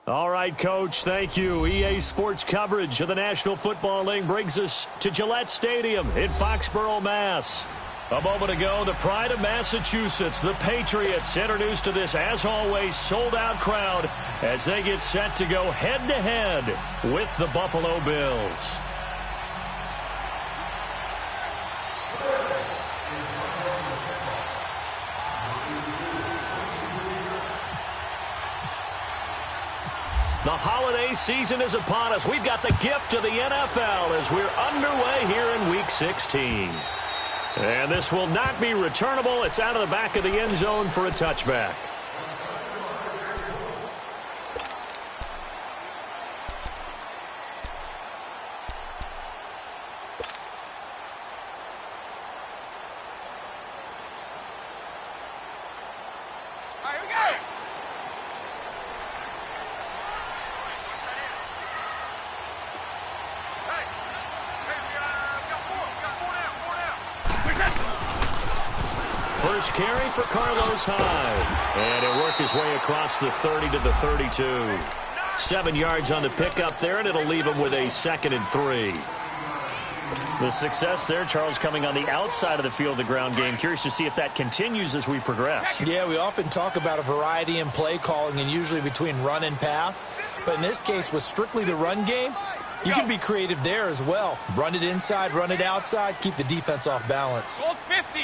All right, Coach, thank you. EA Sports coverage of the National Football League brings us to Gillette Stadium in Foxborough, Mass. A moment ago, the pride of Massachusetts, the Patriots, introduced to this, as always, sold-out crowd as they get set to go head-to-head with the Buffalo Bills. The holiday season is upon us. We've got the gift of the NFL as we're underway here in Week 16. And this will not be returnable. It's out of the back of the end zone for a touchback. First carry for Carlos Hyde. And he'll work his way across the 30 to the 32. 7 yards on the pickup there, and it'll leave him with a 2nd and 3. The success there, Charles, coming on the outside of the field, the ground game. Curious to see if that continues as we progress. Yeah, we often talk about a variety in play calling and usually between run and pass. But in this case, with strictly the run game, you can be creative there as well. Run it inside, run it outside, keep the defense off balance. 50.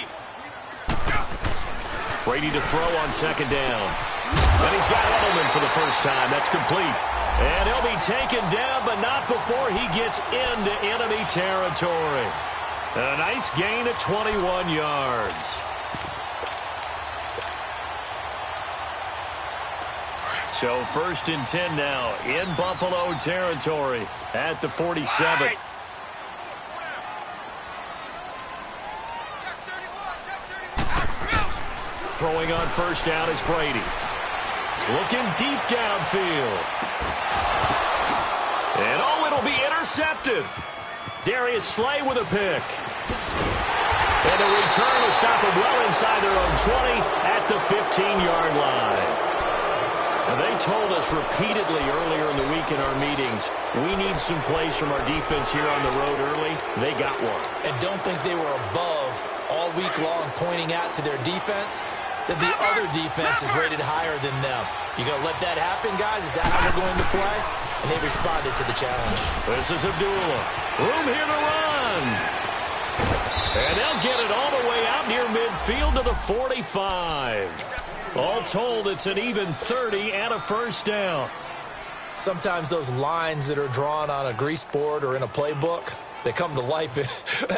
Brady to throw on 2nd down. And he's got Edelman for the first time. That's complete. And he'll be taken down, but not before he gets into enemy territory. A nice gain at 21 yards. So 1st and 10 now in Buffalo territory at the 47. Throwing on 1st down is Brady. Looking deep downfield. And it'll be intercepted. Darius Slay with a pick. And the return will stop them well inside their own 20 at the 15-yard line. Now, they told us repeatedly earlier in the week in our meetings, we need some plays from our defense here on the road early. They got one. And don't think they were above all week long pointing out to their defense that the other defense is rated higher than them. You going to let that happen, guys? Is that how we're going to play? And they responded to the challenge. This is Abdullah. Room here to run. And they'll get it all the way out near midfield to the 45. All told, it's an even 30 and a 1st down. Sometimes those lines that are drawn on a grease board or in a playbook, they come to life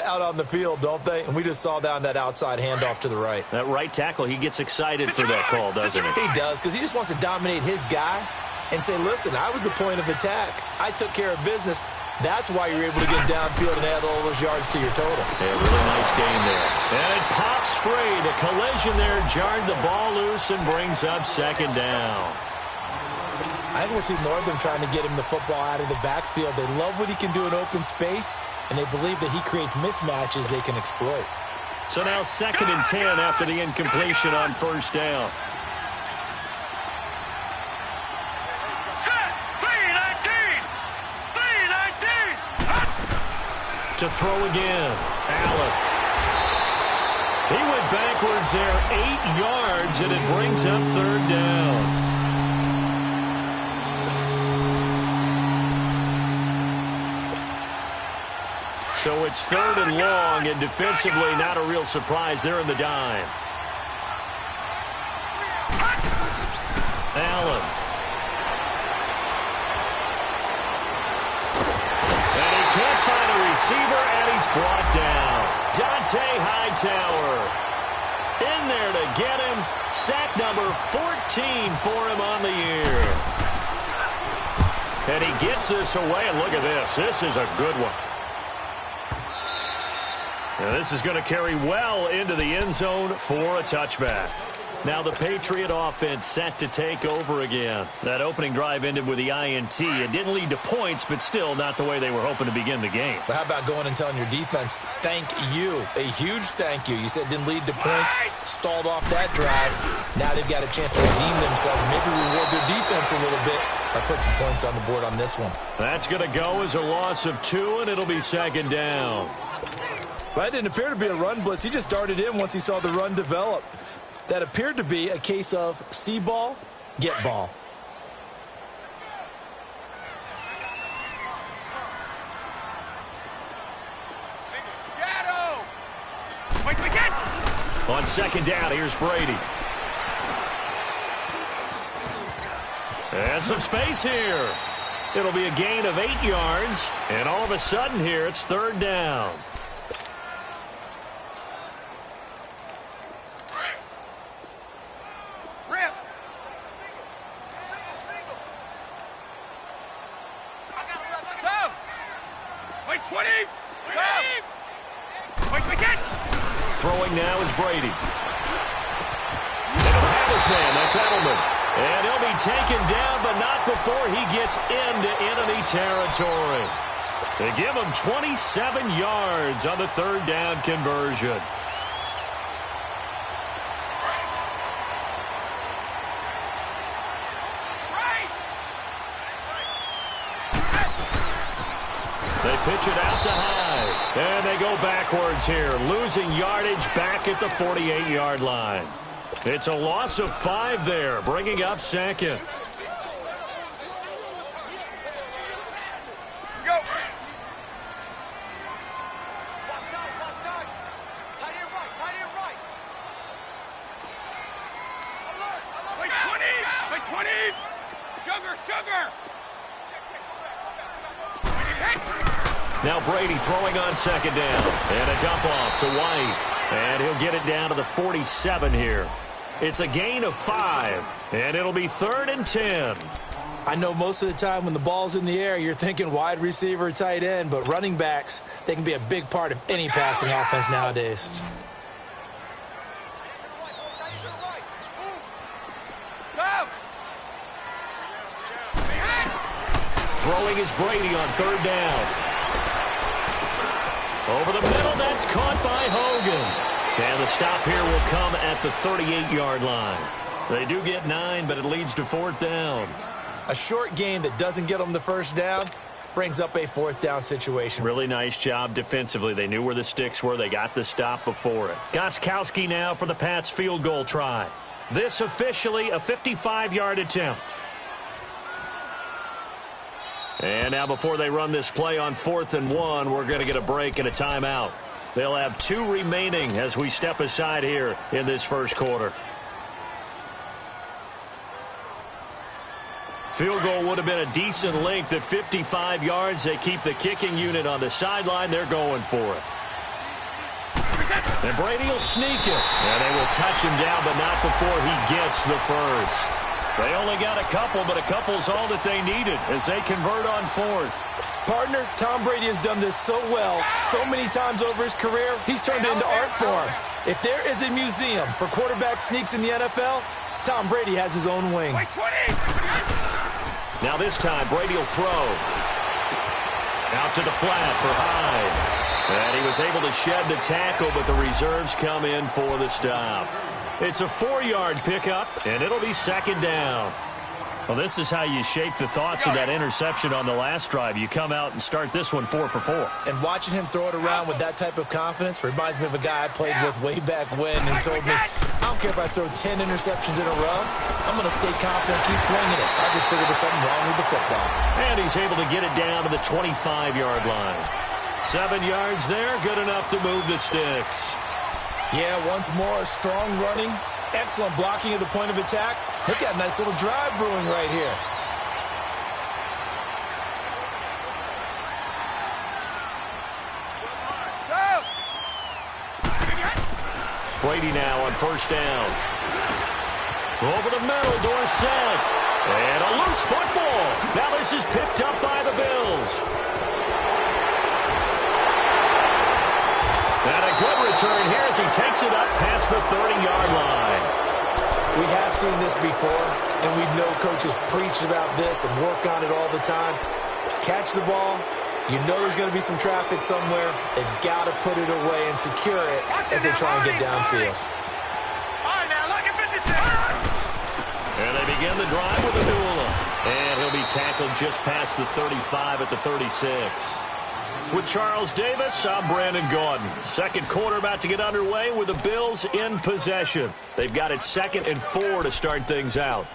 out on the field, don't they? And we just saw down that outside handoff to the right. That right tackle, he gets excited for that call, doesn't he? He does, because he just wants to dominate his guy and say, listen, I was the point of attack. I took care of business. That's why you're able to get downfield and add all those yards to your total. Yeah, really nice game there. And it pops free. The collision there jarred the ball loose and brings up 2nd down. I think we'll see more of them trying to get him the football out of the backfield. They love what he can do in open space, and they believe that he creates mismatches they can exploit. So now 2nd and 10 after the incompletion on 1st down. To throw again, Allen. He went backwards there 8 yards, and it brings up 3rd down. So it's 3rd and long, and defensively not a real surprise. They're in the dime. Allen. And he can't find a receiver, and he's brought down. Dante Hightower in there to get him. Sack number 14 for him on the year. And he gets this away, and look at this. This is a good one. Now this is going to carry well into the end zone for a touchback. Now the Patriot offense set to take over again. That opening drive ended with the INT. It didn't lead to points, but still not the way they were hoping to begin the game. But how about going and telling your defense, thank you, a huge thank you. You said it didn't lead to points, stalled off that drive. Now they've got a chance to redeem themselves, maybe reward their defense a little bit by putting some points on the board on this one. That's going to go as a loss of 2, and it'll be second down. Well, that didn't appear to be a run blitz. He just darted in once he saw the run develop. That appeared to be a case of see ball, get ball. On second down, here's Brady. And some space here. It'll be a gain of 8 yards, and all of a sudden here, it's third down. Throwing now is Brady. And he'll have his man. That's Edelman. And he'll be taken down, but not before he gets into enemy territory. They give him 27 yards on the third down conversion. They pitch it out to Hyde. And they go backwards here, losing yardage back at the 48-yard line. It's a loss of 5 there, bringing up second. Go. Play 20. Sugar. Now Brady throwing on second down. And a dump off to White. And he'll get it down to the 47 here. It's a gain of 5. And it'll be 3rd and 10. I know most of the time when the ball's in the air, you're thinking wide receiver, tight end, but running backs, they can be a big part of any passing offense nowadays. Throwing is Brady on third down. Over the middle, that's caught by Hogan. And the stop here will come at the 38-yard line. They do get 9, but it leads to 4th down. A short gain that doesn't get them the first down brings up a 4th down situation. Really nice job defensively. They knew where the sticks were. They got the stop before it. Gostkowski now for the Pats field goal try. This officially a 55-yard attempt. And now before they run this play on 4th and 1, we're going to get a break and a timeout. They'll have 2 remaining as we step aside here in this first quarter. Field goal would have been a decent length at 55 yards. They keep the kicking unit on the sideline. They're going for it. And Brady will sneak it. And they will touch him down, but not before he gets the first. They only got a couple, but a couple's all that they needed as they convert on 4th. Partner, Tom Brady has done this so well, so many times over his career, he's turned it into art form. If there is a museum for quarterback sneaks in the NFL, Tom Brady has his own wing. Now this time, Brady will throw. Out to the flat for Hyde. And he was able to shed the tackle, but the reserves come in for the stop. It's a 4-yard pickup, and it'll be second down. Well, this is how you shake the thoughts of that interception on the last drive. You come out and start this one 4 for 4. And watching him throw it around with that type of confidence reminds me of a guy I played with way back when who told me, I don't care if I throw 10 interceptions in a row, I'm going to stay confident, keep flinging it. I just figured there's something wrong with the football. And he's able to get it down to the 25-yard line. 7 yards there, good enough to move the sticks. Yeah, once more, strong running, excellent blocking at the point of attack. Look at a nice little drive brewing right here. Brady now on first down. Over the middle, Dorsett. And a loose football. Now this is picked up by the Bills. And a good return here as he takes it up past the 30-yard line. We have seen this before, and we know coaches preach about this and work on it all the time. Catch the ball. You know there's going to be some traffic somewhere. They've got to put it away and secure it as they try and get downfield. And they begin the drive with Abdullah. And he'll be tackled just past the 35 at the 36. With Charles Davis, I'm Brandon Gaudin. Second quarter about to get underway with the Bills in possession. They've got it 2nd and 4 to start things out.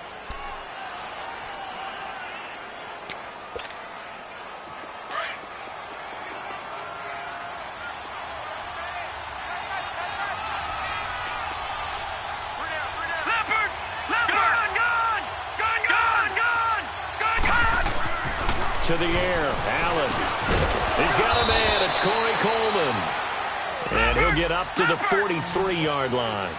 To the air, Allen. He's got a man. It's Corey Coleman. And he'll get up to the 43-yard line.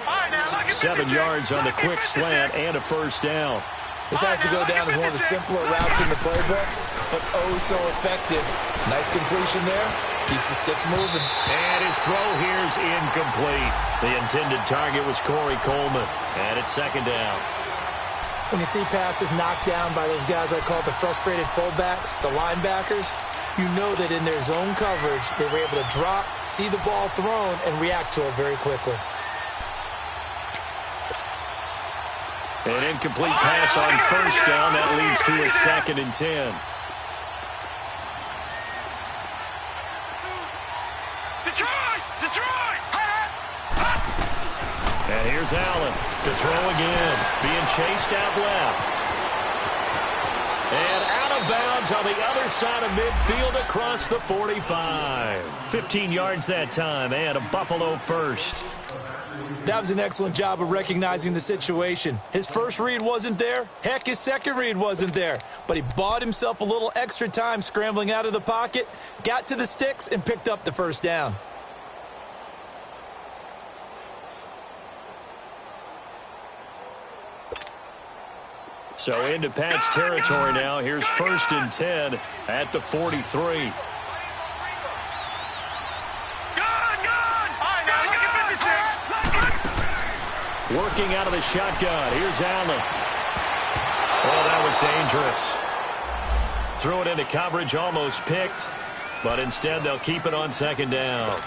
7 yards on the quick slant and a first down. This has to go down as one of the simpler routes in the playbook, but oh so effective. Nice completion there. Keeps the sticks moving. And his throw here's incomplete. The intended target was Corey Coleman. And it's 2nd down. When you see passes knocked down by those guys I call the frustrated fullbacks, the linebackers, you know that in their zone coverage, they were able to drop, see the ball thrown, and react to it very quickly. An incomplete pass on first down. That leads to a 2nd and 10. And here's Allen to throw again. Being chased out left. And out of bounds on the other side of midfield across the 45. 15 yards that time and a Buffalo first. That was an excellent job of recognizing the situation. His first read wasn't there. Heck, his second read wasn't there. But he bought himself a little extra time scrambling out of the pocket, got to the sticks, and picked up the first down. So into Pat's territory now. Here's 1st and 10 at the 43. Working out of the shotgun. Here's Allen. Oh, that was dangerous. Threw it into coverage, almost picked. But instead, they'll keep it on 2nd down.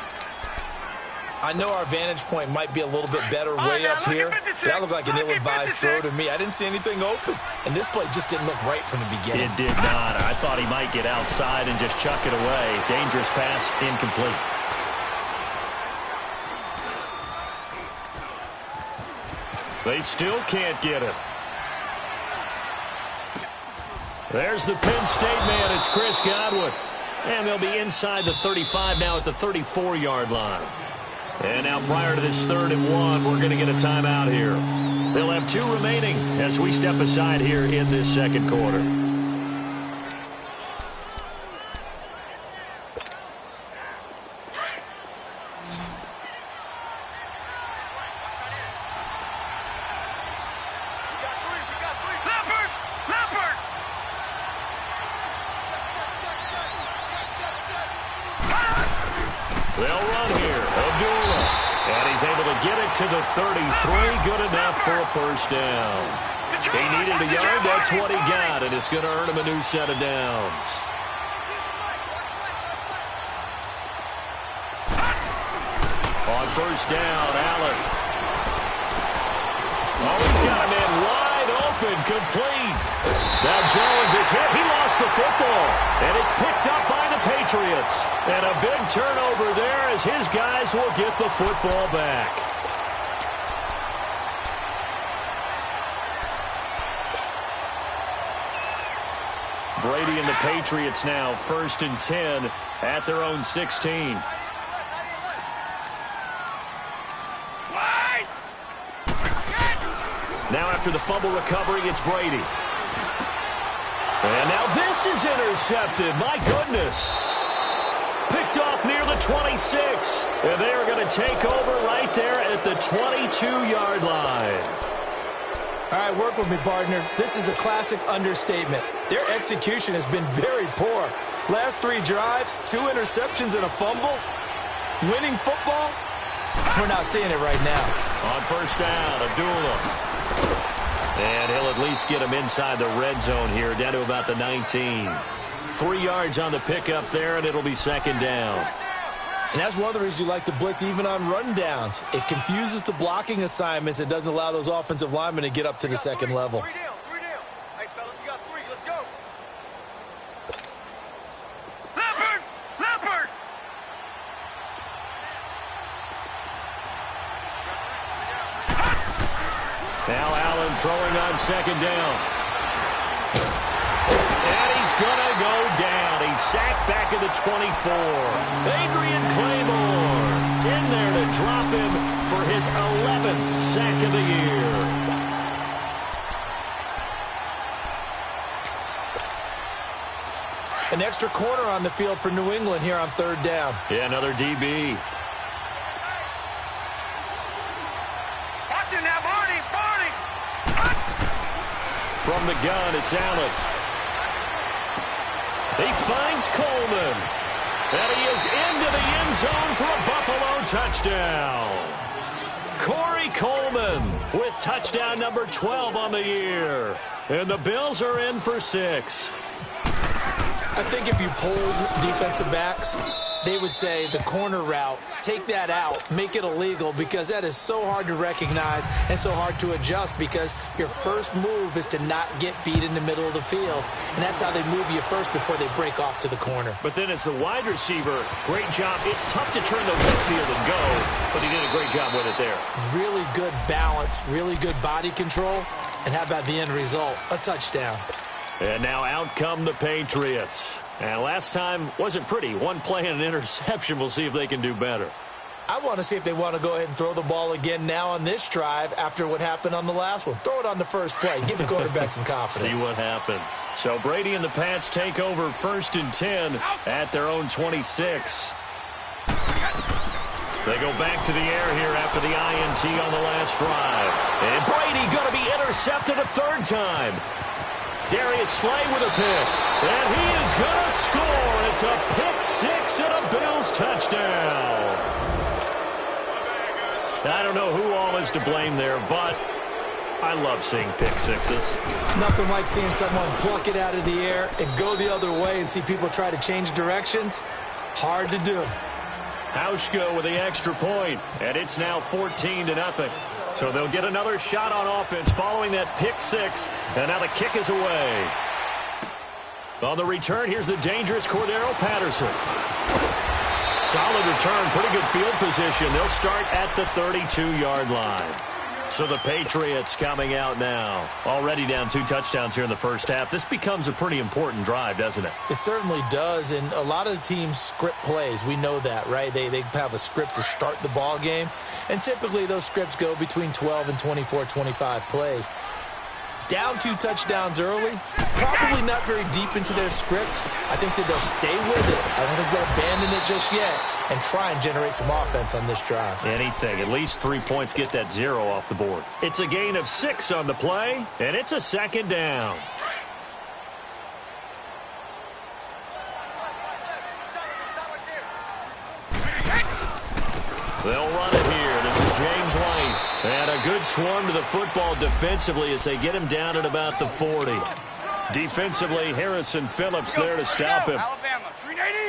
I know our vantage point might be a little bit better way up here, but that looked like an ill-advised throw to me. I didn't see anything open, and this play just didn't look right from the beginning. It did not. I thought he might get outside and just chuck it away. Dangerous pass, incomplete. They still can't get it. There's the Penn State man. It's Chris Godwin. And they'll be inside the 35 now at the 34-yard line. And now prior to this 3rd and 1, we're going to get a timeout here. They'll have 2 remaining as we step aside here in this 2nd quarter. They'll run here. Abdullah. And he's able to get it to the 33. Good enough for a first down. He needed a yard. That's what he got. And it's going to earn him a new set of downs. On first down, Allen. Oh, he's got a man wide open, complete. Now Jones is hit. He lost the football. And it's picked up by the Patriots. And a big turnover there as his guys will get the football back. Brady and the Patriots now 1st and 10 at their own 16. Now after the fumble recovery, it's Brady. And now this is intercepted. My goodness. Picked off near the 26. And they are going to take over right there at the 22-yard line. All right, work with me, partner. This is a classic understatement. Their execution has been very poor. Last 3 drives, 2 interceptions and a fumble. Winning football? We're not seeing it right now. On first down, Abdullah. And he'll at least get him inside the red zone here, down to about the 19. 3 yards on the pickup there, and it'll be second down. And that's one of the reasons you like to blitz even on run downs. It confuses the blocking assignments. It doesn't allow those offensive linemen to get up to the second level. Three down. Hey, fellas, you got 3. Let's go. Leopard! Now Allen throwing on second down. And he's going to go down. He's sacked back at the 24. Adrian Claymore in there to drop him for his 11th sack of the year. An extra corner on the field for New England here on third down. Yeah, another DB. Watch it now, Barney! From the gun, it's Allen. He finds Coleman. And he is into the end zone for a Buffalo touchdown. Corey Coleman with touchdown number 12 on the year. And the Bills are in for 6. I think if you polled defensive backs, they would say the corner route, take that out, make it illegal, because that is so hard to recognize and so hard to adjust, because your first move is to not get beat in the middle of the field. And that's how they move you first before they break off to the corner. But then as the wide receiver, great job. It's tough to turn those upfield and go, but he did a great job with it there. Really good balance, really good body control. And how about the end result? A touchdown. And now out come the Patriots. And last time wasn't pretty. One play and an interception. We'll see if they can do better. I want to see if they want to go ahead and throw the ball again now on this drive after what happened on the last one. Throw it on the first play. Give the quarterback some confidence. See what happens. So Brady and the Pats take over 1st and 10 at their own 26. They go back to the air here after the INT on the last drive. And Brady going to be intercepted a 3rd time. Darius Slay with a pick. And he is going to score. It's a pick 6 and a Bills touchdown. I don't know who all is to blame there, but I love seeing pick 6s. Nothing like seeing someone pluck it out of the air and go the other way and see people try to change directions. Hard to do. Hauschka with the extra point, and it's now 14-0. So they'll get another shot on offense following that pick 6, and now the kick is away. On the return, here's the dangerous Cordero Patterson. Solid return, pretty good field position. They'll start at the 32-yard line. So the Patriots coming out now. Already down 2 touchdowns here in the first half. This becomes a pretty important drive, doesn't it? It certainly does, and a lot of the teams script plays. We know that, right? They have a script to start the ball game, and typically those scripts go between 12 and 24, 25 plays. Down 2 touchdowns early, probably not very deep into their script. I think that they'll stay with it. I don't think they'll abandon it just yet and try and generate some offense on this drive. Anything. At least 3 points, get that 0 off the board. It's a gain of 6 on the play, and it's a 2nd down. They'll run it here. This is James White. And a good swarm to the football defensively as they get him down at about the 40. Defensively, Harrison Phillips there to stop him.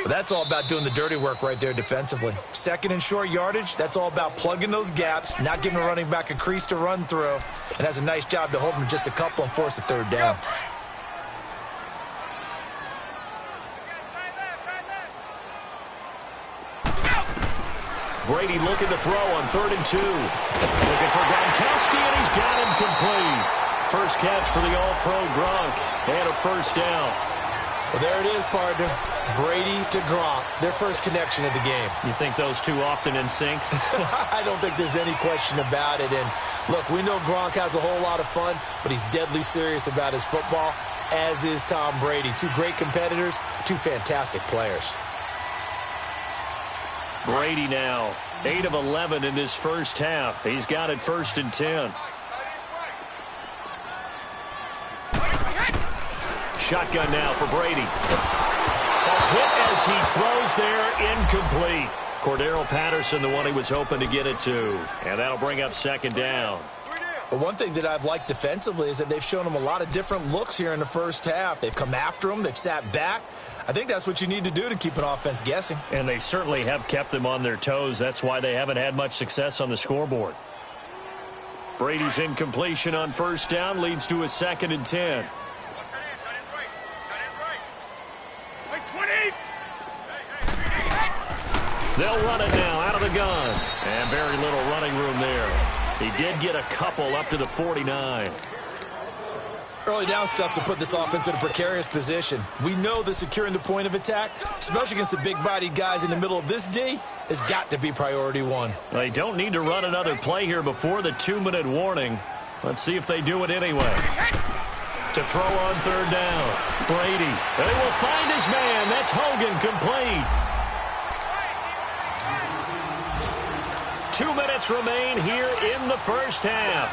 That's all about doing the dirty work right there defensively. 2nd and short yardage, that's all about plugging those gaps, not giving a running back a crease to run through, and has a nice job to hold him just a couple and force a 3rd down. Brady looking to throw on 3rd and 2. Looking for Gronkowski, and he's got him complete. First catch for the All-Pro Gronk. And a 1st down. Well, there it is, partner. Brady to Gronk, their first connection of the game. You think those two often in sync? I don't think there's any question about it. And, look, we know Gronk has a whole lot of fun, but he's deadly serious about his football, as is Tom Brady. 2 great competitors, 2 fantastic players. Brady now, 8 of 11 in this first half. He's got it 1st and 10. Shotgun now for Brady. A hit as he throws there, incomplete. Cordero Patterson, the one he was hoping to get it to. And that'll bring up second down. But one thing that I've liked defensively is that they've shown him a lot of different looks here in the first half. They've come after him. They've sat back. I think that's what you need to do to keep an offense guessing. And they certainly have kept them on their toes. That's why they haven't had much success on the scoreboard. Brady's incompletion on first down leads to a 2nd and 10. They'll run it now out of the gun. And very little running room there. He did get a couple up to the 49. Early down stuff to put this offense in a precarious position. We know that securing the point of attack, especially against the big-bodied guys in the middle of this D, has got to be priority one. They don't need to run another play here before the 2-minute warning. Let's see if they do it anyway. To throw on third down. Brady. They will find his man. That's Hogan, complete. 2 minutes remain here in the first half.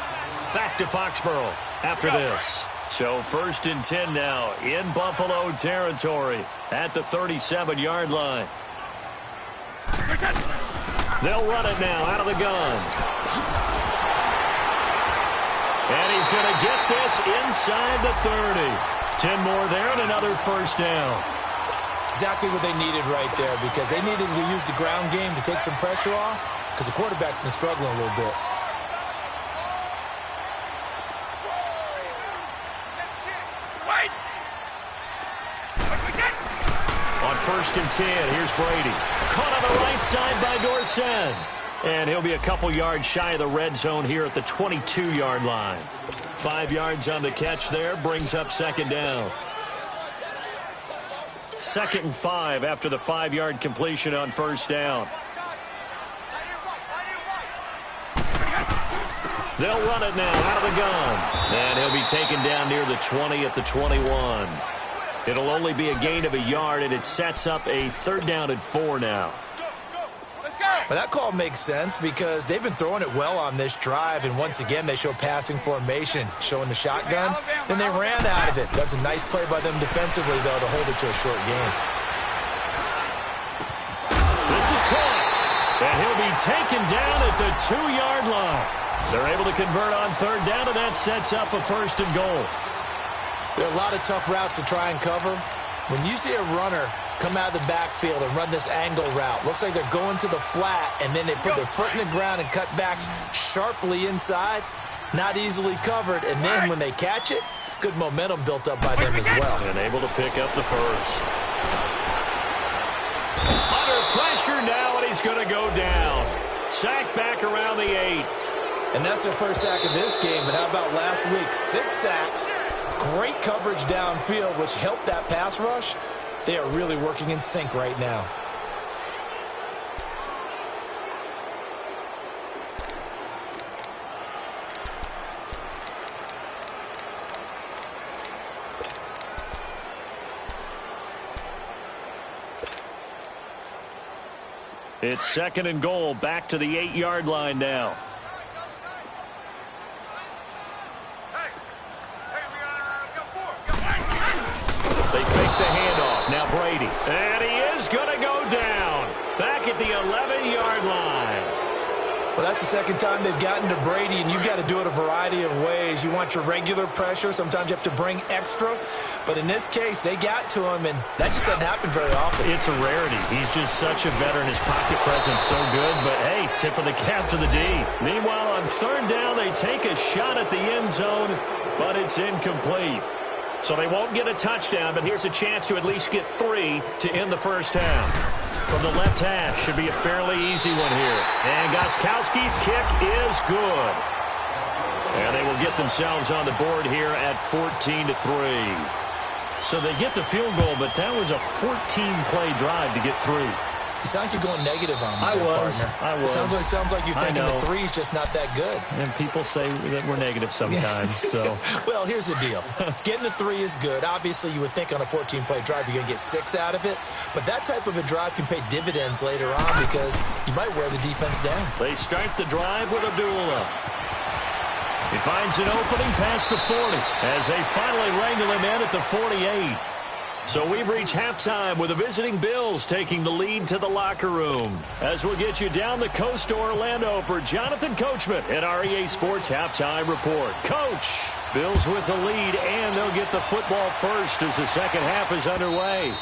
Back to Foxborough after this. So 1st and 10 now in Buffalo territory at the 37-yard line. They'll run it now out of the gun. And he's going to get this inside the 30. 10 more there and another first down. Exactly what they needed right there, because they needed to use the ground game to take some pressure off, because the quarterback's been struggling a little bit. On 1st and 10, here's Brady. Caught on the right side by Dorsett. And he'll be a couple yards shy of the red zone here at the 22-yard line. 5 yards on the catch there, brings up second down. 2nd and 5 after the 5-yard completion on first down. They'll run it now out of the gun. And he'll be taken down near the 20 at the 21. It'll only be a gain of a yard, and it sets up a 3rd down and 4 now. Well, that call makes sense because they've been throwing it well on this drive, and once again they show passing formation, showing the shotgun. Then they ran out of it. That's a nice play by them defensively, though, to hold it to a short game. This is caught, and he'll be taken down at the 2-yard line. They're able to convert on 3rd down, and that sets up a 1st and goal. There are a lot of tough routes to try and cover. When you see a runner come out of the backfield and run this angle route, looks like they're going to the flat, and then they put their foot in the ground and cut back sharply inside, not easily covered, and then when they catch it, good momentum built up by them as well. And able to pick up the 1st. Under pressure now, and he's going to go down. Sack back around the 8. And that's their first sack of this game, but how about last week? 6 sacks. Great coverage downfield, which helped that pass rush. They are really working in sync right now. It's 2nd and goal, back to the 8-yard line now. They fake the handoff. Now Brady. And he is going to go down. Back at the 11-yard line. Well, that's the second time they've gotten to Brady, and you've got to do it a variety of ways. You want your regular pressure. Sometimes you have to bring extra. But in this case, they got to him, and that just doesn't happen very often. It's a rarity. He's just such a veteran. His pocket presence so good. But, hey, tip of the cap to the D. Meanwhile, on 3rd down, they take a shot at the end zone, but it's incomplete. So they won't get a touchdown, but here's a chance to at least get 3 to end the first half. From the left half, should be a fairly easy one here. And Gostkowski's kick is good. And they will get themselves on the board here at 14-3. So they get the field goal, but that was a 14-play drive to get through. You sound like you're going negative on me, I was. It sounds like you're thinking the 3's just not that good. And people say that we're negative sometimes. So, well, here's the deal. Getting the 3 is good. Obviously, you would think on a 14-play drive you're going to get 6 out of it. But that type of a drive can pay dividends later on because you might wear the defense down. They start the drive with Abdullah. He finds an opening past the 40 as they finally wrangle him in at the 48. So we've reached halftime with the visiting Bills taking the lead to the locker room. As we'll get you down the coast to Orlando for Jonathan Coachman at our EA Sports Halftime Report. Coach, Bills with the lead, and they'll get the football first as the second half is underway.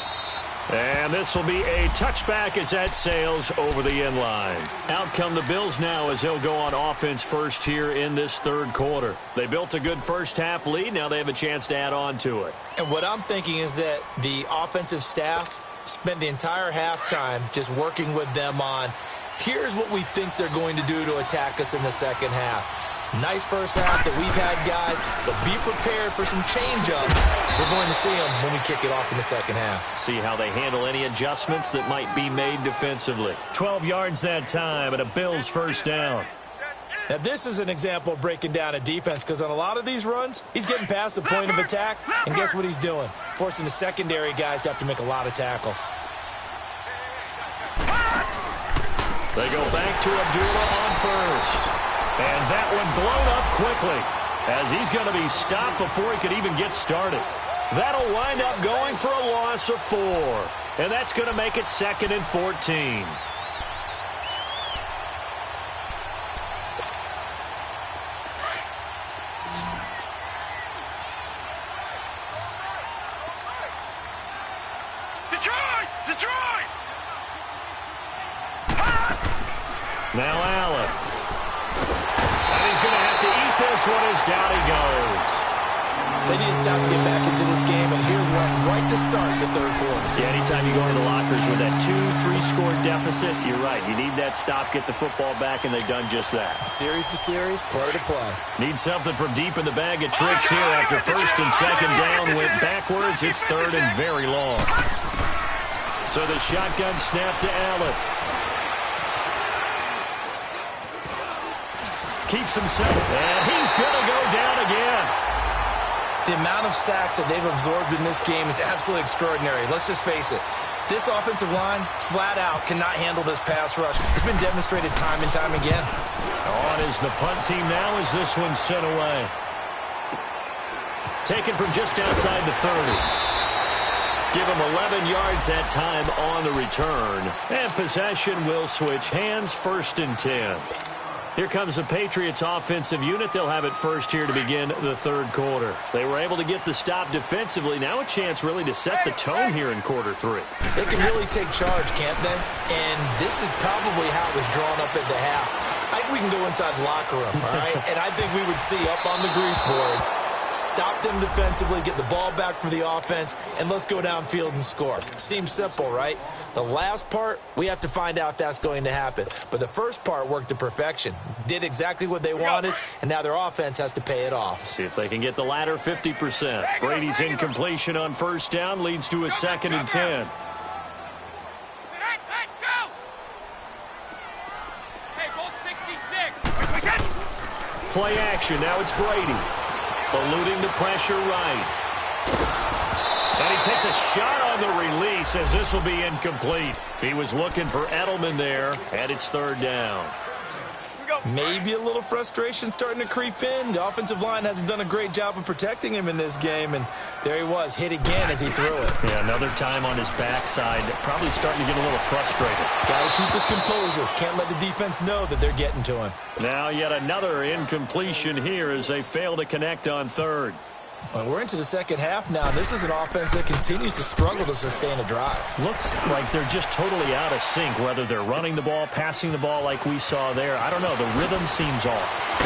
And this will be a touchback as that sails over the end line. Out come the Bills now as they'll go on offense first here in this third quarter. They built a good first half lead. Now they have a chance to add on to it. And what I'm thinking is that the offensive staff spent the entire halftime just working with them on, here's what we think they're going to do to attack us in the second half. Nice first half that we've had, guys, but be prepared for some change-ups. We're going to see them when we kick it off in the second half. See how they handle any adjustments that might be made defensively. 12 yards that time and a Bills first down. Now, this is an example of breaking down a defense because on a lot of these runs, he's getting past the point of attack, and guess what he's doing? Forcing the secondary guys to have to make a lot of tackles. They go back to Abdullah on first. And that one blown up quickly as he's going to be stopped before he could even get started. That'll wind up going for a loss of 4. And that's going to make it 2nd and 14. Detroit! Now Allen. And he's going to have to eat this one as down he goes. They need to stop to get back into this game, and here's one right to start the third quarter. Yeah, anytime you go into the lockers with that 2-3 score deficit, you're right. You need that stop, get the football back, and they've done just that. Series to series, play to play. Need something from deep in the bag of tricks here after first and second down went backwards. It's third and very long. So the shotgun snap to Allen. Keeps himself, and he's going to go down again. The amount of sacks that they've absorbed in this game is absolutely extraordinary. Let's just face it. This offensive line, flat out, cannot handle this pass rush. It's been demonstrated time and time again. On is the punt team now as this one's sent away. Taken from just outside the 30. Give him 11 yards that time on the return. And possession will switch hands, 1st and 10. Here comes the Patriots offensive unit. They'll have it first here to begin the third quarter. They were able to get the stop defensively. Now a chance really to set the tone here in quarter 3. They can really take charge, can't they? And this is probably how it was drawn up at the half. I think we can go inside the locker room, all right? And I think we would see up on the grease boards, stop them defensively, get the ball back for the offense, and let's go downfield and score. Seems simple, right? The last part, we have to find out if that's going to happen. But the first part worked to perfection. Did exactly what they wanted, and now their offense has to pay it off. See if they can get the latter 50%. Brady's incompletion on first down leads to a 2nd and 10. Play action. Now it's Brady. Eluding the pressure right. And he takes a shot on the release as this will be incomplete. He was looking for Edelman there, and it's 3rd down. Maybe a little frustration starting to creep in. The offensive line hasn't done a great job of protecting him in this game, and there he was, hit again as he threw it. Yeah, another time on his backside, probably starting to get a little frustrated. Got to keep his composure. Can't let the defense know that they're getting to him. Now yet another incompletion here as they fail to connect on 3rd. Well, we're into the second half now. This is an offense that continues to struggle to sustain a drive. Looks like they're just totally out of sync, whether they're running the ball, passing the ball like we saw there. I don't know. The rhythm seems off.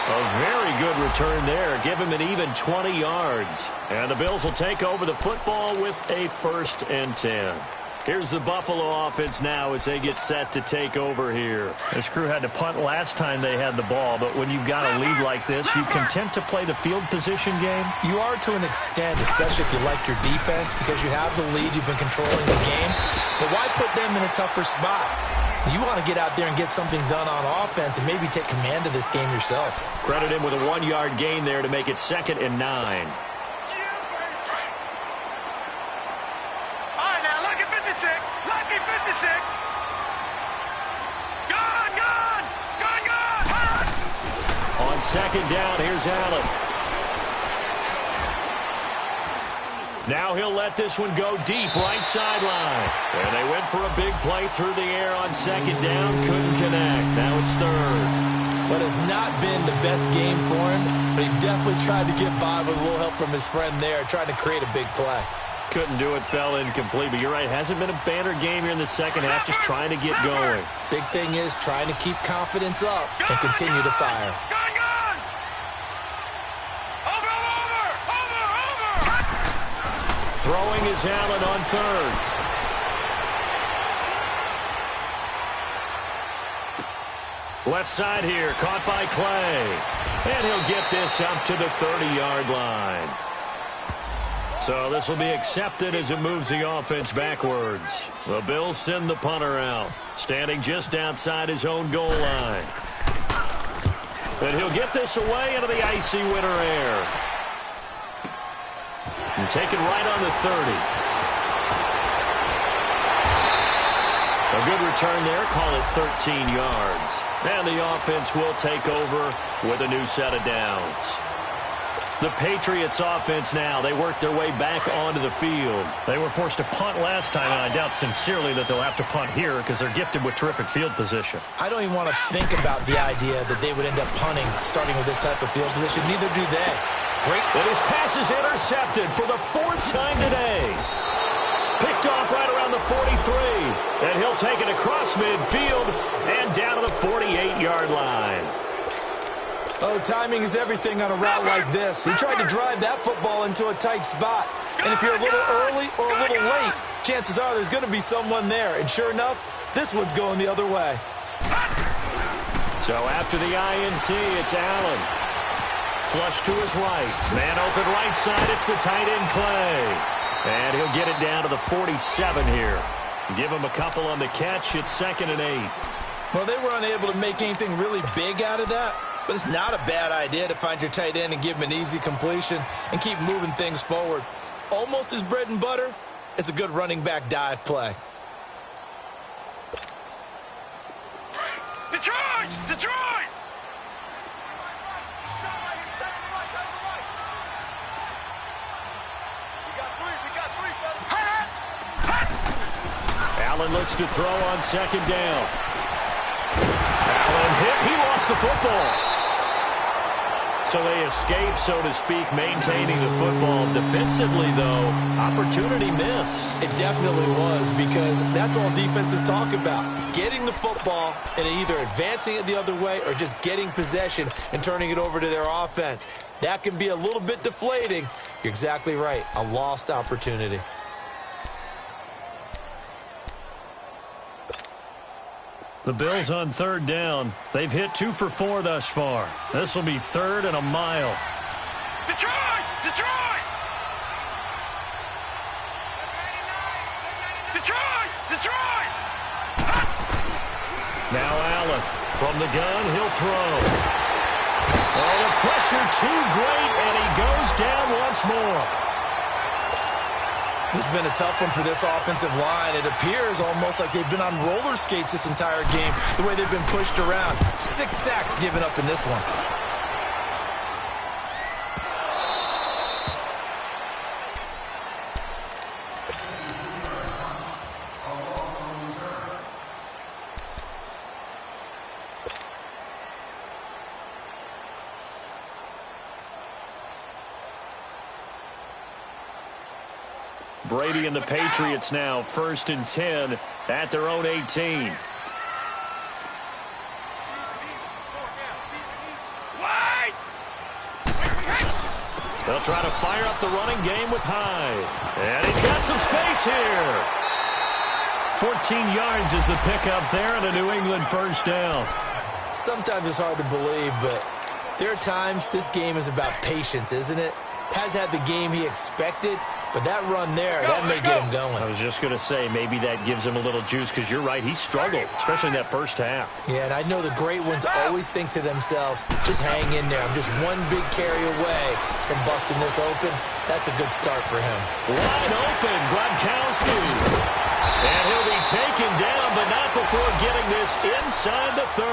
A very good return there. Give him an even 20 yards. And the Bills will take over the football with a 1st and 10. Here's the Buffalo offense now as they get set to take over here. This crew had to punt last time they had the ball, but when you've got a lead like this, you content to play the field position game? You are to an extent, especially if you like your defense, because you have the lead, you've been controlling the game. But why put them in a tougher spot? You want to get out there and get something done on offense and maybe take command of this game yourself. Credit him with a 1-yard gain there to make it 2nd and 9. Lucky 56. Gone! On 2nd down, here's Allen. Now he'll let this one go deep right sideline. And they went for a big play through the air on second down. Couldn't connect. Now it's third. What has not been the best game for him, but he definitely tried to get by with a little help from his friend there, trying to create a big play. Couldn't do it, fell incomplete. But you're right, hasn't been a banner game here in the second half, just trying to get going. Big thing is trying to keep confidence up and continue to fire. Throwing is Allen on third. Left side here, caught by Clay. And he'll get this up to the 30-yard line. So this will be accepted as it moves the offense backwards. The Bills send the punter out, standing just outside his own goal line. And he'll get this away into the icy winter air. And taken right on the 30. A good return there, call it 13 yards. And the offense will take over with a new set of downs. The Patriots offense now, they work their way back onto the field. They were forced to punt last time, and I doubt sincerely that they'll have to punt here because they're gifted with terrific field position. I don't even want to think about the idea that they would end up punting starting with this type of field position. Neither do they. Great. And his pass is intercepted for the fourth time today. Picked off right around the 43. And he'll take it across midfield and down to the 48-yard line. Oh, timing is everything on a route like this. He tried to drive that football into a tight spot. And if you're a little early or a little late, chances are there's going to be someone there. And sure enough, this one's going the other way. So after the INT, it's Allen. Flush to his right. Man open right side. It's the tight end Clay. And he'll get it down to the 47 here. Give him a couple on the catch. It's 2nd and 8. Well, they were unable to make anything really big out of that. But it's not a bad idea to find your tight end and give him an easy completion and keep moving things forward. Almost his bread and butter. It's a good running back dive play. Detroit! Detroit! Allen looks to throw on second down. Allen hit. He lost the football. So they escape, so to speak, maintaining the football. Defensively, though, opportunity miss. It definitely was, because that's all defenses talk about. Getting the football and either advancing it the other way or just getting possession and turning it over to their offense. That can be a little bit deflating. You're exactly right. A lost opportunity. The Bills on third down. They've hit 2 for 4 thus far. This will be 3rd and a mile. Detroit! Detroit! Detroit! Detroit! Now Allen from the gun. He'll throw. Oh, the pressure too great, and he goes down once more. This has been a tough one for this offensive line. It appears almost like they've been on roller skates this entire game, the way they've been pushed around. 6 sacks given up in this one. Brady and the Patriots now 1st and 10 at their own 18. They'll try to fire up the running game with Hyde. And he's got some space here. 14 yards is the pickup there and a New England first down. Sometimes it's hard to believe, but there are times this game is about patience, isn't it? Has had the game he expected, but that run there, that may get him going. I was just going to say, maybe that gives him a little juice, because you're right, he struggled, especially in that first half. Yeah, and I know the great ones always think to themselves, just hang in there. I'm just one big carry away from busting this open. That's a good start for him. Wide open, Gronkowski. And he'll be taken down, but not before getting this inside the 30.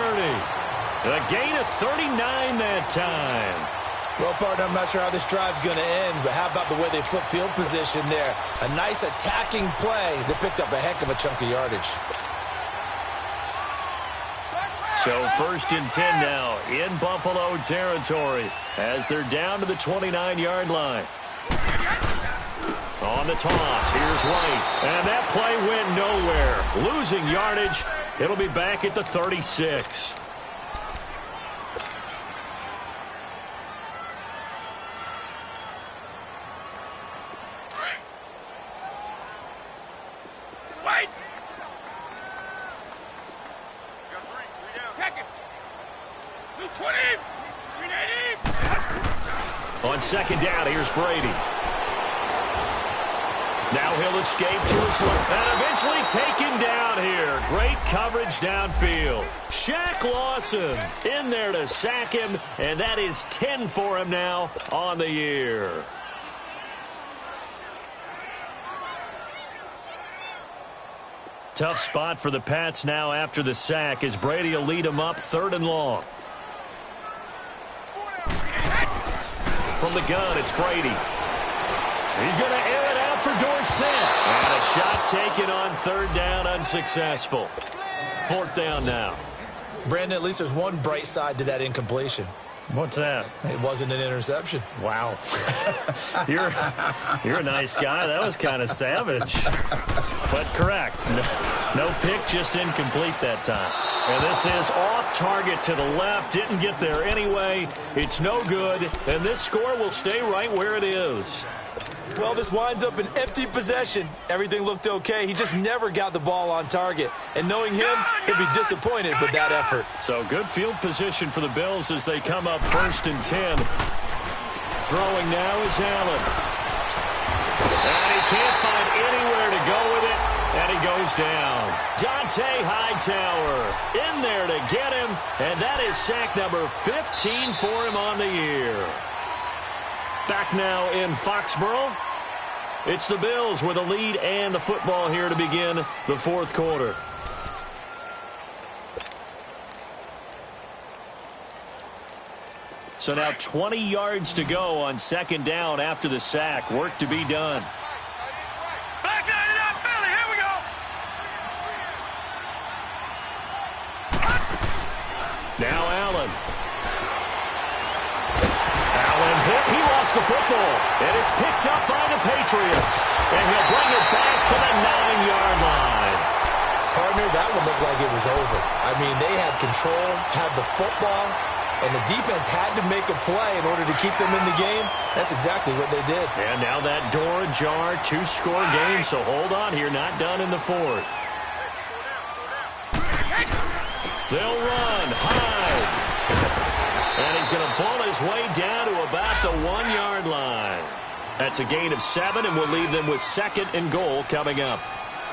A gain of 39 that time. Well, partner, I'm not sure how this drive's going to end, but how about the way they flip field position there? A nice attacking play that picked up a heck of a chunk of yardage. So 1st and 10 now in Buffalo territory as they're down to the 29-yard line. On the toss, here's White. And that play went nowhere. Losing yardage. It'll be back at the 36. On 2nd down, here's Brady. Now he'll escape to his left and eventually taken down here. Great coverage downfield. Shaq Lawson in there to sack him, and that is 10 for him now on the year. Tough spot for the Pats now after the sack as Brady will lead them up 3rd and long. From the gun, it's Brady. He's going to air it out for Dorsett. And a shot taken on 3rd down, unsuccessful. 4th down now. Brandon, at least there's one bright side to that incompletion. What's that? It wasn't an interception. Wow. You're a nice guy. That was kind of savage. But correct. No pick, just incomplete that time. And this is off target to the left. Didn't get there anyway. It's no good. And this score will stay right where it is. Well, this winds up an empty possession. Everything looked okay. He just never got the ball on target. And knowing him, he'll be disappointed with that effort. So good field position for the Bills as they come up 1st and 10. Throwing now is Allen. And he can't find anywhere to go with it. And he goes down. Dante Hightower in there to get him. And that is sack number 15 for him on the year. Back now in Foxborough. It's the Bills with a lead and the football here to begin the 4th quarter. So now 20 yards to go on 2nd down after the sack. Work to be done. Back out of that, Philly. Here we go. Now Allen. Allen hit. He lost the football. And it's picked up by the Patriots. And he'll bring it back to the 9-yard line. Partner, that one looked like it was over. I mean, they had control, had the football, and the defense had to make a play in order to keep them in the game. That's exactly what they did. And now that door ajar, 2-score game. So hold on here, not done in the 4th. They'll run high. And he's going to ball his way down to about the 1-yard line. That's a gain of 7, and we'll leave them with 2nd and goal coming up.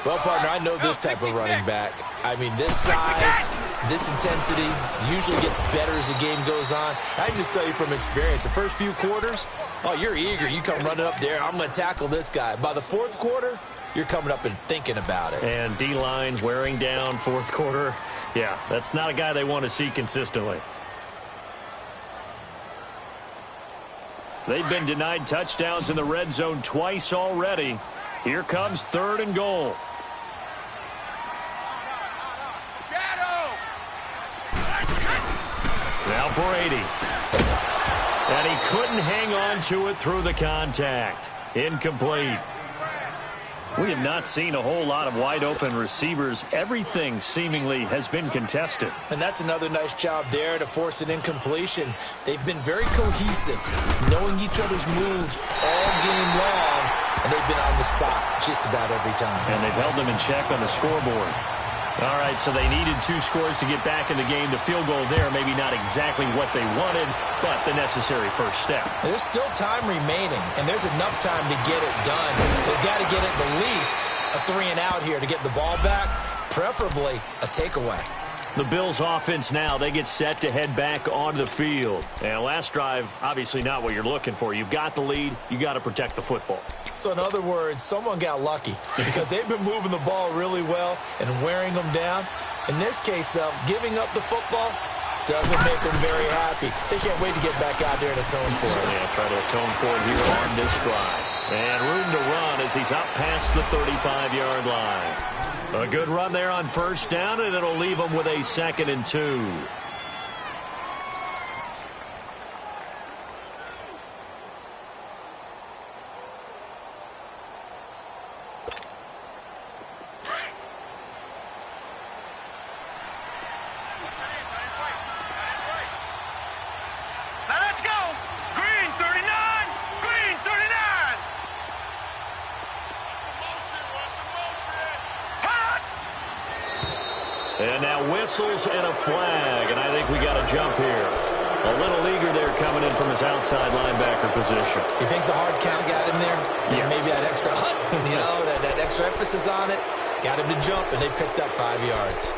Well, partner, I know this type of running back. I mean, this size, this intensity usually gets better as the game goes on. I can just tell you from experience, the first few quarters, oh, you're eager. You come running up there, I'm going to tackle this guy. By the 4th quarter, you're coming up and thinking about it. And D-line wearing down 4th quarter. Yeah, that's not a guy they want to see consistently. They've been denied touchdowns in the red zone twice already. Here comes 3rd and goal. Now Brady. And he couldn't hang on to it through the contact. Incomplete. We have not seen a whole lot of wide-open receivers. Everything seemingly has been contested. And that's another nice job there to force an incompletion. They've been very cohesive, knowing each other's moves all game long, and they've been on the spot just about every time. And they've held them in check on the scoreboard. All right, so they needed 2 scores to get back in the game. The field goal there, maybe not exactly what they wanted, but the necessary first step. There's still time remaining, and there's enough time to get it done. They've got to get at the least a 3-and-out here to get the ball back, preferably a takeaway. The Bills offense now, they get set to head back onto the field. And last drive, obviously not what you're looking for. You've got the lead. You got to protect the football. So in other words, someone got lucky because they've been moving the ball really well and wearing them down. In this case, though, giving up the football, Doesn't make them very happy. They can't wait to get back out there and atone for it. Yeah, try to atone for it here on this drive. And room to run as he's out past the 35-yard line. A good run there on first down, and it'll leave him with a 2nd and 2. And now whistles and a flag, and I think we got a jump here. A little eager there coming in from his outside linebacker position. You think the hard count got him there? Yes. Maybe that extra that extra emphasis on it got him to jump, and they picked up 5 yards.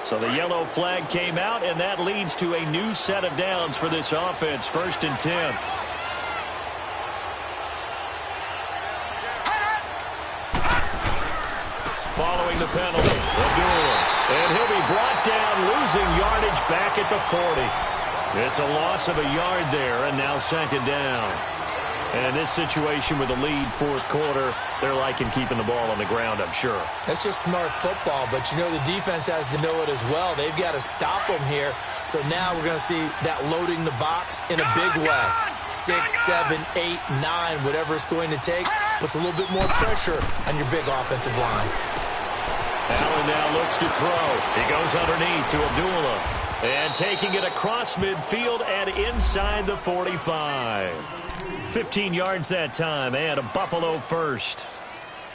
So the yellow flag came out, and that leads to a new set of downs for this offense. 1st and 10. Following the penalty, Abdullah. And he'll be brought down, losing yardage back at the 40. It's a loss of a yard there, and now 2nd down. And in this situation with the lead 4th quarter, they're liking keeping the ball on the ground, I'm sure. That's just smart football, but you know the defense has to know it as well. They've got to stop them here. So now we're going to see that loading the box in a big way. 6, 7, 8, 9, whatever it's going to take, puts a little bit more pressure on your big offensive line. Allen now looks to throw. He goes underneath to Abdullah. And taking it across midfield and inside the 45. 15 yards that time, and a Buffalo first.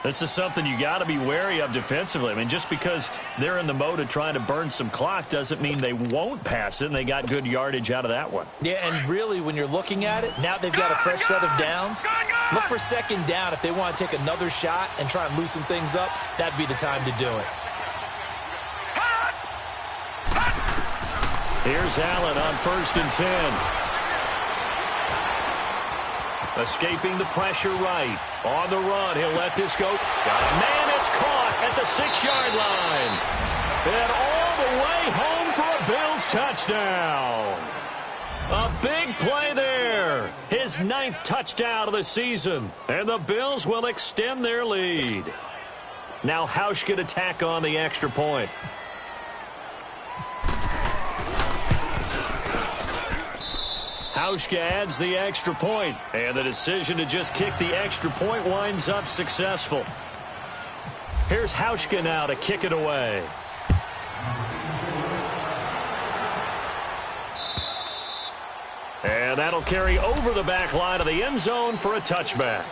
This is something you got to be wary of defensively. I mean, just because they're in the mode of trying to burn some clock doesn't mean they won't pass it, and they got good yardage out of that one. Yeah, and really, when you're looking at it, now they've got a fresh set of downs. Look for 2nd down. If they want to take another shot and try and loosen things up, that'd be the time to do it. Here's Allen on 1st and 10. Escaping the pressure right. On the run, he'll let this go. Got a man, it's caught at the 6-yard line. And all the way home for a Bills touchdown. A big play there. His 9th touchdown of the season. And the Bills will extend their lead. Now Hausch could attack on the extra point. Hauschka adds the extra point, and the decision to just kick the extra point winds up successful. Here's Hauschka now to kick it away. And that'll carry over the back line of the end zone for a touchback.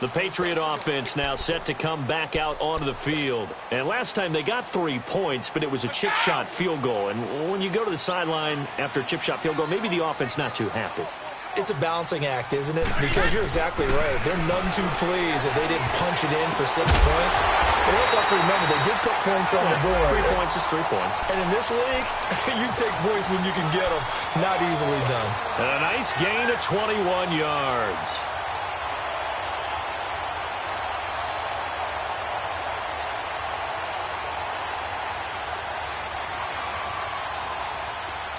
The Patriot offense now set to come back out onto the field. And last time they got 3 points, but it was a chip shot field goal. And when you go to the sideline after a chip shot field goal, maybe the offense not too happy. It's a balancing act, isn't it? Because you're exactly right. They're none too pleased that they didn't punch it in for 6 points. But also have to remember, they did put points on the board. 3 points is 3 points. And in this league, you take points when you can get them. Not easily done. And a nice gain of 21 yards.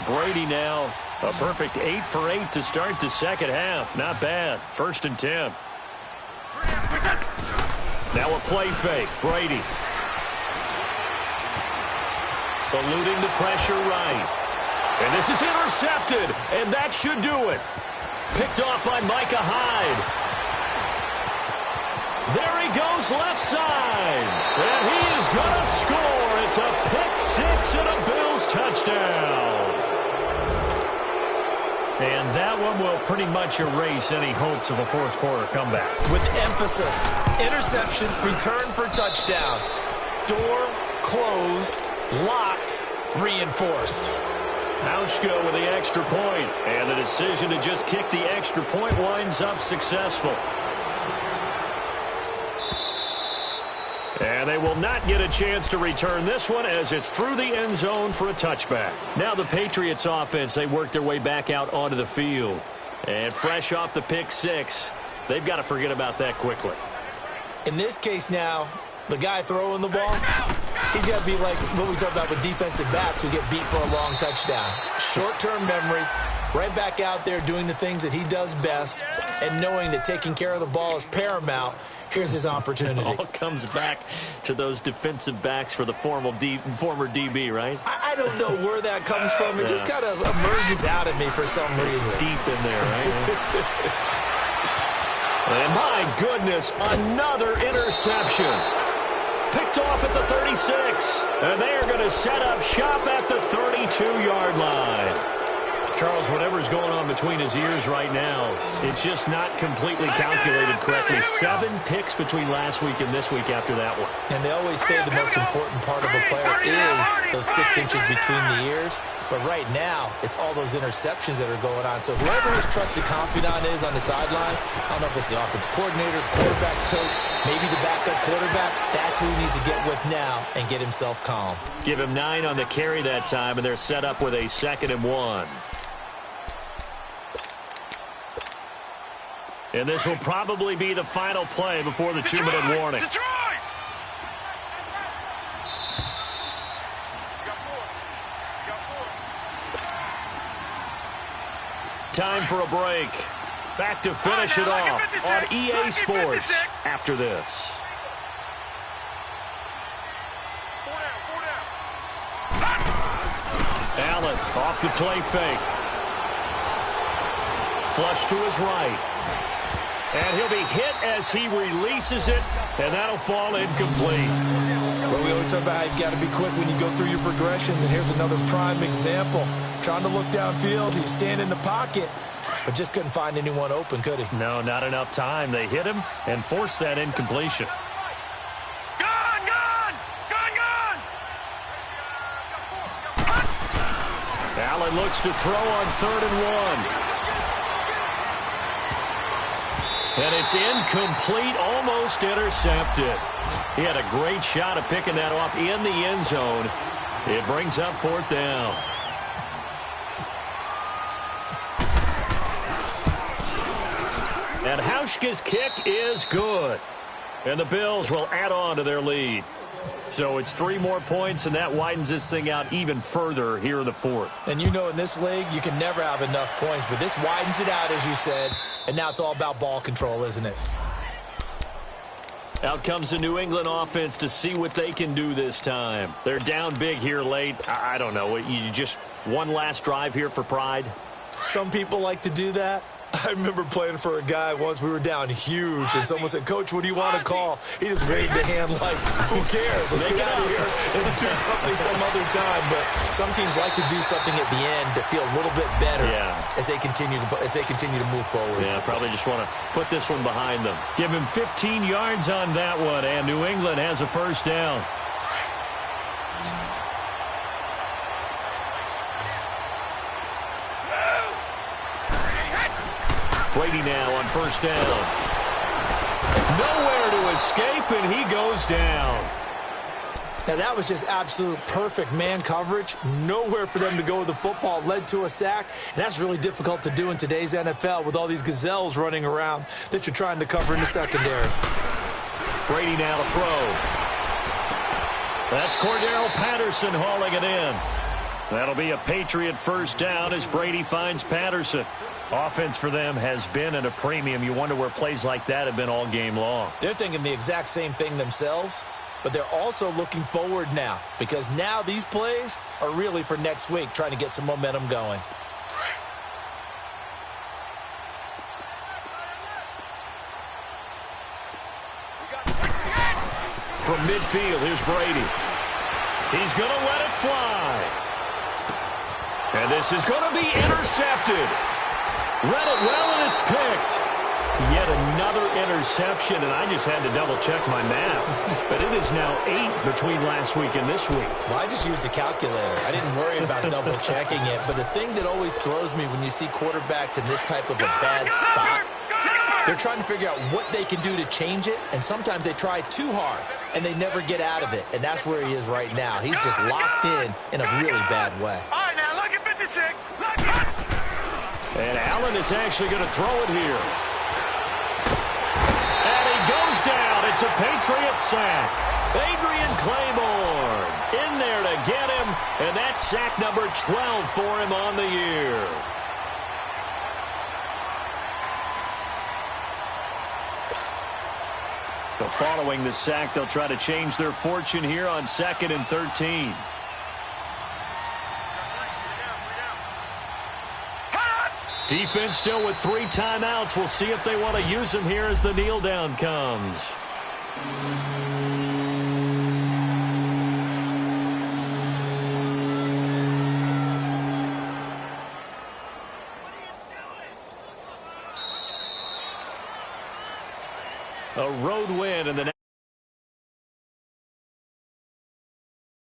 Brady now, a perfect 8 for 8 to start the 2nd half. Not bad. 1st and 10. Now a play fake. Brady. Eluding the pressure right. And this is intercepted, and that should do it. Picked off by Micah Hyde. There he goes left side. And he is going to score. It's a pick 6 and a Bills touchdown. And that one will pretty much erase any hopes of a 4th quarter comeback. With emphasis, interception, return for touchdown. Door closed, locked, reinforced. Hauschka with the extra point. And the decision to just kick the extra point winds up successful. And they will not get a chance to return this one as it's through the end zone for a touchback. Now the Patriots offense, they work their way back out onto the field. And fresh off the pick 6, they've got to forget about that quickly. In this case now, the guy throwing the ball, He's got to be like what we talk about with defensive backs who get beat for a long touchdown. Short-term memory, right back out there doing the things that he does best, and knowing that taking care of the ball is paramount. Here's his opportunity. It all comes back to those defensive backs for the former DB, right? I don't know where that comes from. It just kind of emerges out of me for some reason. It's deep in there, right? And my goodness, another interception. Picked off at the 36. And they are going to set up shop at the 32-yard line. Charles, whatever's going on between his ears right now, it's just not completely calculated correctly. 7 picks between last week and this week after that one. And they always say the most important part of a player is those 6 inches between the ears. But right now, it's all those interceptions that are going on. So whoever his trusted confidant is on the sidelines, I don't know if it's the offensive coordinator, the quarterback's coach, maybe the backup quarterback, that's who he needs to get with now and get himself calm. Give him 9 on the carry that time, and they're set up with a 2nd and 1. And this will probably be the final play before the 2-minute warning. Detroit! Time for a break. Back to finish it off on EA Sports after this. Allen off the play fake. Flush to his right. And he'll be hit as he releases it, and that'll fall incomplete. Well, we always talk about how you've got to be quick when you go through your progressions, and here's another prime example. Trying to look downfield, he was standing in the pocket, but just couldn't find anyone open, could he? No, not enough time. They hit him and forced that incompletion. Gone! Allen looks to throw on 3rd and 1. And it's incomplete, almost intercepted. He had a great shot at picking that off in the end zone. It brings up 4th down. And Hauschka's kick is good. And the Bills will add on to their lead. So it's 3 more points, and that widens this thing out even further here in the 4th. And you know in this league, you can never have enough points, but this widens it out, as you said, and now it's all about ball control, isn't it? Out comes the New England offense to see what they can do this time. They're down big here late. I don't know. You just one last drive here for pride? Some people like to do that. I remember playing for a guy once. We were down huge, and someone said, "Coach, what do you want to call?" He just waved a hand like, "Who cares? Let's get out of here and do something some other time." But some teams like to do something at the end to feel a little bit better as they continue to move forward. Yeah, probably just want to put this one behind them. Give him 15 yards on that one, and New England has a 1st down. Brady now on 1st down. Nowhere to escape, and he goes down. Now, that was just absolute perfect man coverage. Nowhere for them to go with the football. Led to a sack, and that's really difficult to do in today's NFL with all these gazelles running around that you're trying to cover in the secondary. Brady now to throw. That's Cordero Patterson hauling it in. That'll be a Patriot 1st down as Brady finds Patterson. Offense for them has been at a premium. You wonder where plays like that have been all game long. They're thinking the exact same thing themselves, but they're also looking forward now because now these plays are really for next week, trying to get some momentum going. From midfield, here's Brady. He's going to let it fly. And this is going to be intercepted. Read it well, and it's picked. Yet another interception, and I just had to double-check my math. But it is now 8 between last week and this week. Well, I just used a calculator. I didn't worry about double-checking it. But the thing that always throws me when you see quarterbacks in this type of a bad spot, they're trying to figure out what they can do to change it, and sometimes they try too hard, and they never get out of it. And that's where he is right now. He's just locked in a really bad way. All right, now, look at 56. And Allen is actually going to throw it here. And he goes down. It's a Patriot sack. Adrian Claymore. And that's sack number 12 for him on the year. So following the sack, they'll try to change their fortune here on 2nd and 13. Defense still with 3 timeouts. We'll see if they want to use them here as the kneel down comes. A road win in the